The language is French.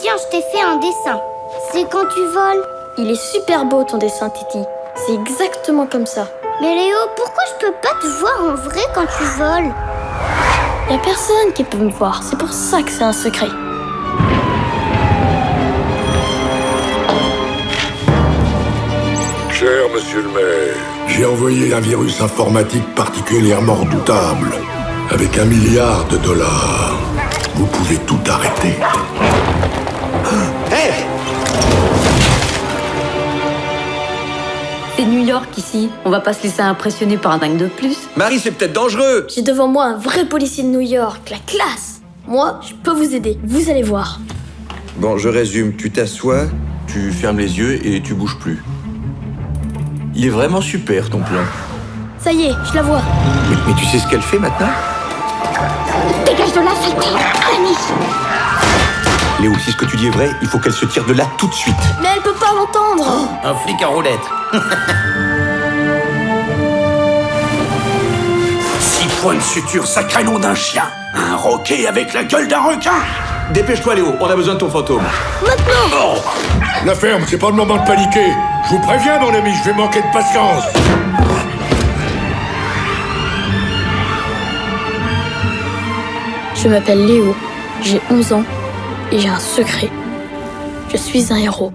Tiens, je t'ai fait un dessin. C'est quand tu voles. Il est super beau ton dessin, Titi. C'est exactement comme ça. Mais Léo, pourquoi je peux pas te voir en vrai quand tu voles? Y a personne qui peut me voir, c'est pour ça que c'est un secret. Cher monsieur le maire, j'ai envoyé un virus informatique particulièrement redoutable. Avec $1 milliard, vous pouvez tout arrêter. Hé! C'est New York ici. On va pas se laisser impressionner par un dingue de plus. Marie, c'est peut-être dangereux. J'ai devant moi un vrai policier de New York, la classe. Moi, je peux vous aider, vous allez voir. Bon, je résume. Tu t'assois, tu fermes les yeux et tu bouges plus. Il est vraiment super, ton plan. Ça y est, je la vois. Mais tu sais ce qu'elle fait maintenant? Dégage de là, saleté. Annie. Léo, si ce que tu dis est vrai, il faut qu'elle se tire de là tout de suite. Mais elle peut pas l'entendre. Un flic à roulette. 6 points de suture, sacré nom d'un chien. Un roquet avec la gueule d'un requin. Dépêche-toi, Léo, on a besoin de ton fantôme. Oh, la ferme, c'est pas le moment de paniquer. Je vous préviens, mon ami, je vais manquer de patience. Je m'appelle Léo, j'ai 11 ans et j'ai un secret. Je suis un héros.